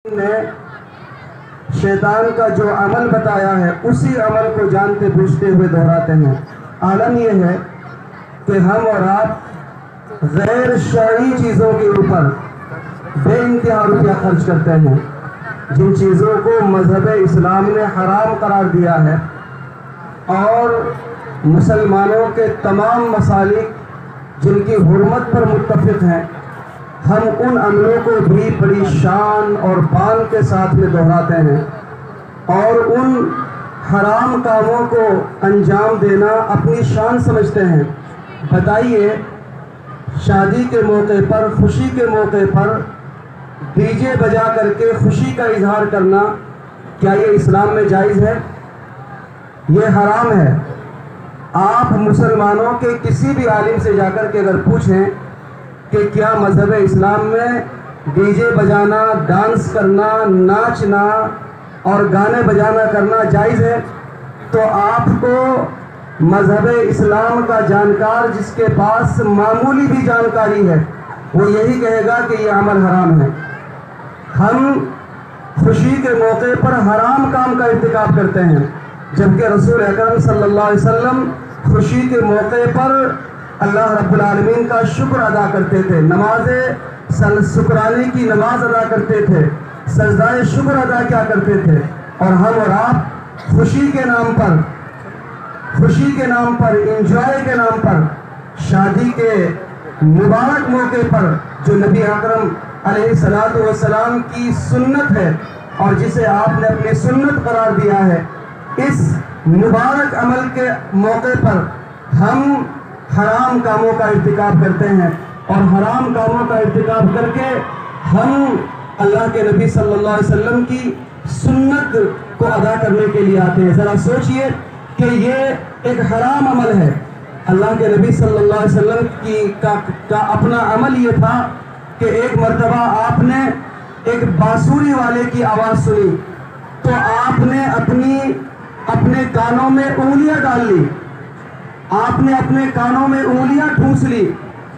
نے شیطان کا جو عمل بتایا ہے اسی عمل کو جانتے بوجھتے ہوئے دہراتے ہیں۔ عالم یہ ہے کہ ہم اور آپ غیر شرعی چیزوں کے اوپر بے انتہا روپیہ خرچ کرتے ہیں، جن چیزوں کو مذہب اسلام نے حرام قرار دیا ہے، اور مسلمانوں کے تمام مسالک جن کی حرمت پر متفق ہیں، ہم ان عملوں کو بھی بڑی شان اور بان کے ساتھ میں دہراتے ہیں، اور ان حرام کاموں کو انجام دینا اپنی شان سمجھتے ہیں۔ بتائیے، شادی کے موقع پر، خوشی کے موقع پر ڈی جے بجا کر کے خوشی کا اظہار کرنا، کیا یہ اسلام میں جائز ہے؟ یہ حرام ہے۔ آپ مسلمانوں کے کسی بھی عالم سے جا کر کے اگر پوچھیں کہ کیا مذہب اسلام میں ڈی جے بجانا، ڈانس کرنا، ناچنا اور گانے بجانا کرنا جائز ہے، تو آپ کو مذہب اسلام کا جانکار جس کے پاس معمولی بھی جانکاری ہے، وہ یہی کہے گا کہ یہ عمل حرام ہے۔ ہم خوشی کے موقع پر حرام کام کا ارتکاب کرتے ہیں، جبکہ رسول اکرم صلی اللہ علیہ وسلم خوشی کے موقع پر اللہ رب العالمین کا شکر ادا کرتے تھے، نماز شکرانے کی نماز ادا کرتے تھے، سجدہ شکر ادا کیا کرتے تھے، اور ہم اور آپ خوشی کے نام پر انجوائے کے نام پر، شادی کے مبارک موقع پر جو نبی اکرم علیہ السلام کی سنت ہے اور جسے آپ نے اپنی سنت قرار دیا ہے، اس مبارک عمل کے موقع پر ہم حرام کاموں کا ارتکاب کرتے ہیں، اور حرام کاموں کا ارتکاب کر کے ہم اللہ کے نبی صلی اللہ علیہ وسلم کی سنت کو ادا کرنے کے لیے آتے ہیں۔ ذرا سوچئے کہ یہ ایک حرام عمل ہے۔ اللہ کے نبی صلی اللہ علیہ وسلم کا اپنا عمل یہ تھا کہ ایک مرتبہ آپ نے ایک بانسری والے کی آواز سنی تو آپ نے اپنے کانوں میں انگلیاں ڈال لی، آپ نے اپنے کانوں میں انگلیاں ٹھونس لی،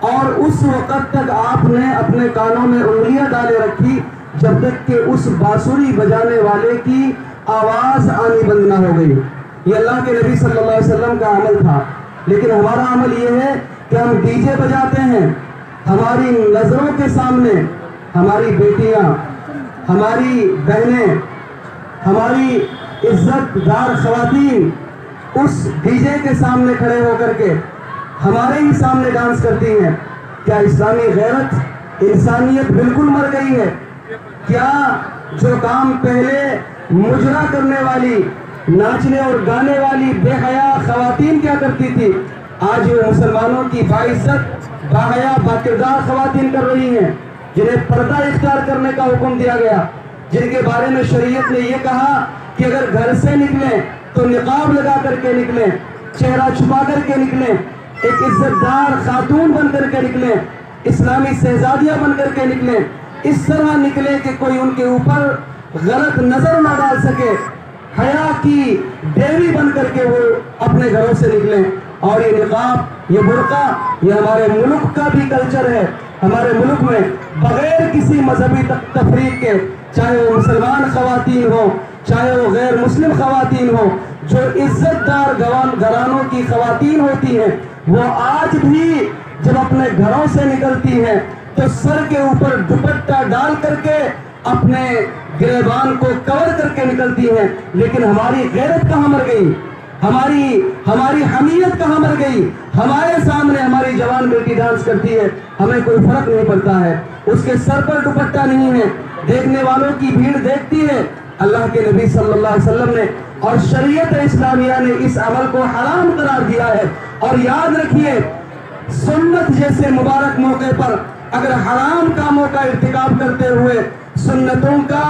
اور اس وقت تک آپ نے اپنے کانوں میں انگلیاں ڈالے رکھی جب تک کہ اس بانسری بجانے والے کی آواز آنی بند نہ ہو گئی۔ یہ اللہ کے نبی صلی اللہ علیہ وسلم کا عمل تھا، لیکن ہمارا عمل یہ ہے کہ ہم ڈی جے بجاتے ہیں، ہماری نظروں کے سامنے ہماری بیٹیاں، ہماری بہنیں، ہماری عزت دار خواتین اس ڈی جے کے سامنے کھڑے ہو کر کے ہمارے ہی سامنے ڈانس کرتی ہیں۔ کیا اسلامی غیرت، انسانیت بالکل مر گئی ہے؟ کیا جو کام پہلے مجرا کرنے والی، ناچنے اور گانے والی بے حیا خواتین کیا کرتی تھی، آج وہ مسلمانوں کی باعزت، باحیا، باکردار خواتین کر رہی ہیں، جنہیں پردہ اختیار کرنے کا حکم دیا گیا، جن کے بارے میں شریعت نے یہ کہا کہ اگر گھر سے نکلیں تو نقاب لگا کر کے نکلیں، چہرہ چھپا کر کے نکلیں، ایک عزت دار خاتون بن کر کے نکلیں، اسلامی شہزادیاں بن کر کے نکلیں، اس طرح نکلیں کہ کوئی ان کے اوپر غلط نظر نہ ڈال سکے، حیا کی ڈیوی بن کر کے وہ اپنے گھروں سے نکلیں۔ اور یہ نقاب، یہ برقع، یہ ہمارے ملک کا بھی کلچر ہے۔ ہمارے ملک میں بغیر کسی مذہبی تفریق کے، چاہے وہ مسلمان خواتین ہوں، چاہے وہ غیر مسلم خواتین ہوں، جو عزت دار گھرانوں کی خواتین ہوتی ہیں، وہ آج بھی جب اپنے گھروں سے نکلتی ہیں تو سر کے اوپر دوپٹہ ڈال کر کے اپنے گریبان کو کور کر کے نکلتی ہیں۔ لیکن ہماری غیرت کہاں مر گئی؟ ہماری حمیت کہاں مر گئی؟ ہمارے سامنے ہماری جوان بیٹی ڈانس کرتی ہے، ہمیں کوئی فرق نہیں پڑتا ہے، اس کے سر پر دوپٹہ نہیں ہے، دیکھنے والوں کی بھیڑ دیکھتی ہے۔ اللہ کے نبی صلی اللہ علیہ وسلم نے اور شریعت اسلامیہ نے اس عمل کو حرام قرار دیا ہے۔ اور یاد رکھیے، سنت جیسے مبارک موقع پر اگر حرام کاموں کا ارتکاب کرتے ہوئے سنتوں کا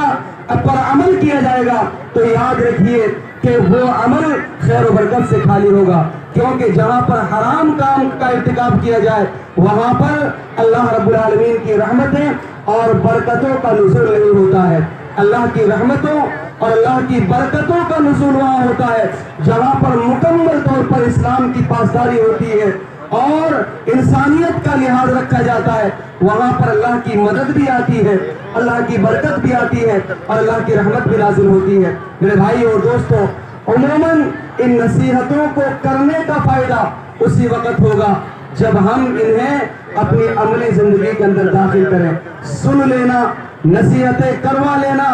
پر عمل کیا جائے گا تو یاد رکھیے کہ وہ عمل خیر و برکت سے خالی ہوگا، کیونکہ جہاں پر حرام کام کا ارتکاب کیا جائے وہاں پر اللہ رب العالمین کی رحمتیں اور برکتوں کا نزول نہیں ہوتا ہے۔ اللہ کی رحمتوں اور اللہ کی برکتوں کا نزول وہاں ہوتا ہے جہاں پر مکمل طور پر اسلام کی پاسداری ہوتی ہے، اور انسانیت کا لحاظ رکھا جاتا ہے، وہاں پر اللہ کی مدد بھی آتی ہے، اللہ کی برکت بھی آتی ہے اور اللہ کی رحمت بھی نازل ہوتی ہے۔ میرے بھائی اور دوستو، عموماً ان نصیحتوں کو کرنے کا فائدہ اسی وقت ہوگا جب ہم انہیں اپنی عملی زندگی کے اندر داخل کریں۔ سن لینا، نصیحتیں کروا لینا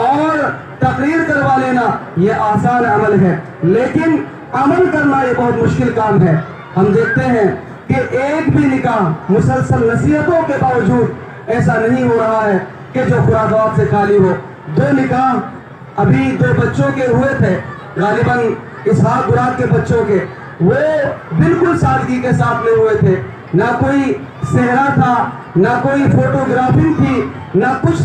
اور تقریر کروا لینا یہ آسان عمل ہے، لیکن عمل کرنا یہ بہت مشکل کام ہے۔ ہم دیکھتے ہیں کہ ایک بھی نکاح مسلسل نصیحتوں کے باوجود ایسا نہیں ہو رہا ہے کہ جو خرافات سے خالی ہو۔ 2 نکاح ابھی 2 بچوں کے ہوئے تھے، غالباً اسحاق برات کے بچوں کے، وہ بالکل سادگی کے ساتھ میں ہوئے تھے، نہ کوئی صحرا تھا، نہ کوئی فوٹوگرافی تھی، نہ کچھ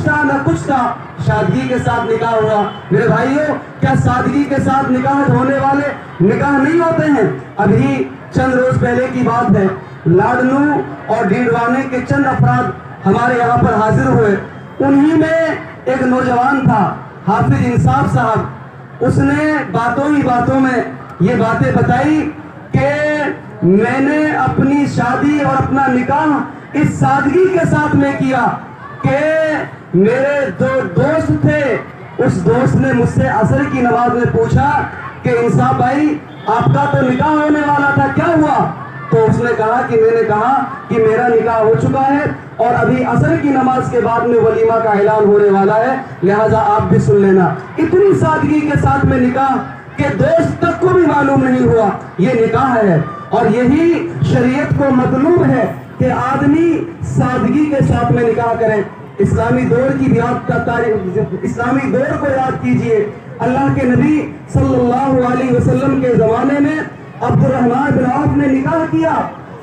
تھا، سادگی کے ساتھ نکاح ہوا۔ میرے بھائیوں، کیا سادگی کے ساتھ نکاح ہونے والے نکاح نہیں ہوتے ہیں؟ ابھی چند روز پہلے کی بات ہے، لاڈنو اور ڈیڈوانے کے چند افراد ہمارے یہاں پر حاضر ہوئے۔ انہی میں ایک نوجوان تھا، حافظ انصاف صاحب، اس نے باتوں ہی باتوں میں یہ باتیں بتائی کہ میں نے اپنی شادی اور اپنا نکاح اس سادگی کے ساتھ میں کیا کہ میرے 2 دوست تھے، اس دوست نے مجھ سے عصر کی نماز میں پوچھا کہ انصاف بھائی آپ کا تو نکاح ہونے والا تھا، کیا ہوا؟ تو اس نے کہا کہ میں نے کہا کہ میرا نکاح ہو چکا ہے اور ابھی عصر کی نماز کے بعد میں ولیمہ کا اعلان ہونے والا ہے، لہٰذا آپ بھی سن لینا۔ اتنی سادگی کے ساتھ میں نکاح کہ دوست تک کو بھی معلوم نہیں ہوا یہ نکاح ہے، اور یہی شریعت کو مطلوب ہے کہ آدمی سادگی کے ساتھ میں نکاح کریں۔ اسلامی دور کی اسلامی دور کو یاد کیجئے، اللہ کے نبی صلی اللہ علیہ وسلم کے زمانے میں عبد الرحمن بن عوف نے نکاح کیا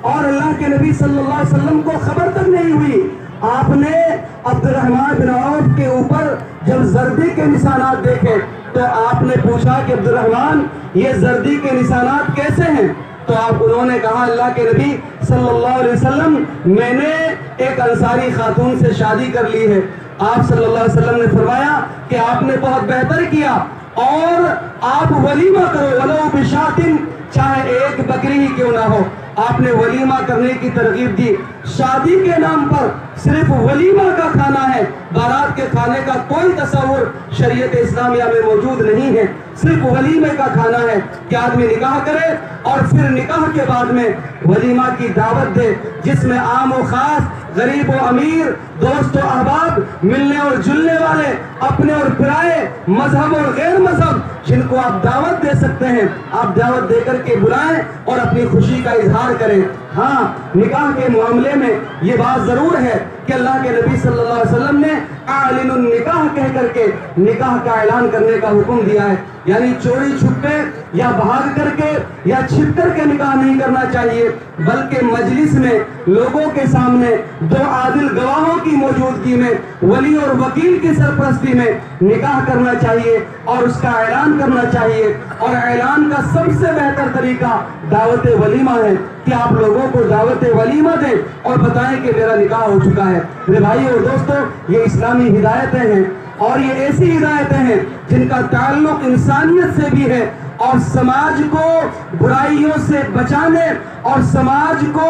اور اللہ کے نبی صلی اللہ علیہ وسلم کو خبر تک نہیں ہوئی۔ آپ نے عبد الرحمن بن عوف کے اوپر جب زردی کے نشانات دیکھے تو آپ نے پوچھا کہ عبد الرحمن یہ زردی کے نشانات کیسے ہیں؟ تو انہوں نے کہا اللہ کے نبی صلی اللہ علیہ وسلم میں نے ایک انصاری خاتون سے شادی کر لی ہے۔ آپ صلی اللہ علیہ وسلم نے فرمایا کہ آپ نے بہت بہتر کیا، اور آپ ولیمہ کرو ولو بشاتن، چاہے ایک بکری ہی کیوں نہ ہو۔ آپ نے ولیمہ کرنے کی ترغیب دی۔ شادی کے نام پر صرف ولیمہ کا کھانا ہے، بارات کے کھانے کا کوئی تصور شریعت اسلامیہ میں موجود نہیں ہے، صرف ولیمے کا کھانا ہے کہ آدمی نکاح کرے اور پھر نکاح کے بعد میں ولیمہ کی دعوت دے، جس میں عام و خاص، غریب و امیر، دوست و احباب، ملنے اور جلنے والے، اپنے اور پرائے، مذہب اور غیر مذہب، جن کو آپ دعوت دے سکتے ہیں آپ دعوت دے کر کے بلائیں اور اپنی خوشی کا اظہار کریں۔ ہاں، نکاح کے معاملے میں یہ بات ضرور ہے کہ اللہ کے نبی صلی اللہ علیہ وسلم نے اعلن النکاح کہہ کر کے نکاح کا اعلان کرنے کا حکم دیا ہے، یعنی چوری چھپے یا بھاگ کر کے یا چھپ کر کے نکاح نہیں کرنا چاہیے، بلکہ مجلس میں لوگوں کے سامنے 2 عادل گواہوں کی موجودگی میں ولی اور وکیل کی سرپرستی میں نکاح کرنا چاہیے اور اس کا اعلان کرنا چاہیے۔ اور اعلان کا سب سے بہتر طریقہ دعوت ولیمہ ہے کہ آپ لوگوں کو دعوت ولیمہ دیں اور بتائیں کہ میرا نکاح ہو چکا ہے۔ میرے بھائی اور دوستو، یہ اسلامی ہدایتیں ہیں اور یہ ایسی ہدایتیں ہیں جن کا تعلق انسانیت سے بھی ہے اور سماج کو برائیوں سے بچانے اور سماج کو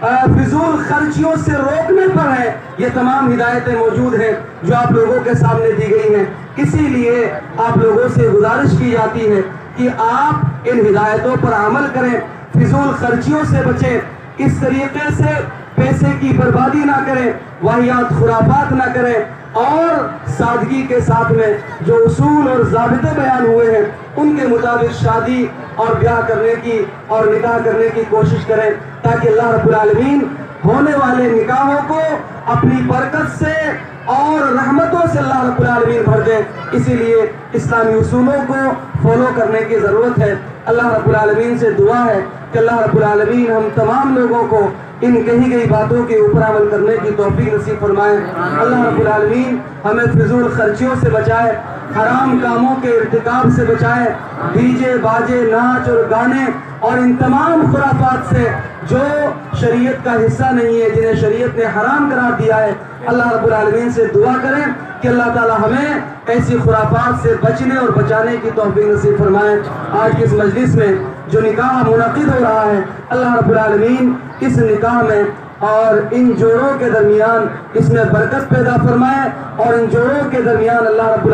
فضول خرچیوں سے روکنے پر ہے۔ یہ تمام ہدایتیں موجود ہیں جو آپ لوگوں کے سامنے دی گئی ہیں، اسی لیے آپ لوگوں سے گزارش کی جاتی ہے کہ آپ ان ہدایتوں پر عمل کریں، فضول خرچیوں سے بچیں، اس طریقے سے پیسے کی بربادی نہ کریں، واہیات خرافات نہ کریں، اور سادگی کے ساتھ میں جو اصول اور ضابطے بیان ہوئے ہیں ان کے مطابق شادی اور بیاہ کرنے کی اور نکاح کرنے کی کوشش کریں، تاکہ اللہ رب العالمین ہونے والے نکاحوں کو اپنی برکت سے اور رحمتوں سے اللہ رب العالمین بھر دے۔ اسی لیے اسلامی اصولوں کو فالو کرنے کی ضرورت ہے۔ اللہ رب العالمین سے دعا ہے کہ اللہ رب العالمین ہم تمام لوگوں کو ان کہی گئی باتوں کے اوپر عمل کرنے کی توفیق نصیب فرمائے۔ اللہ رب العالمین ہمیں فضول خرچیوں سے بچائے، حرام کاموں کے ارتکاب سے بچائے، ڈی جے باجے، ناچ اور گانے اور ان تمام خرافات سے جو شریعت کا حصہ نہیں ہے، جنہیں شریعت نے حرام قرار دیا ہے۔ اللہ رب العالمین سے دعا کریں کہ اللہ تعالی ہمیں ایسی خرافات سے بچنے اور بچانے کی توفیق نصیب فرمائے۔ آج کی اس مجلس میں جو نکاح منعقد ہو رہا ہے، اللہ رب العالمین اس نکاح میں اور ان جوڑوں کے درمیان اس میں برکت پیدا فرمائے، اور ان جوڑوں کے درمیان اللہ رب العالمین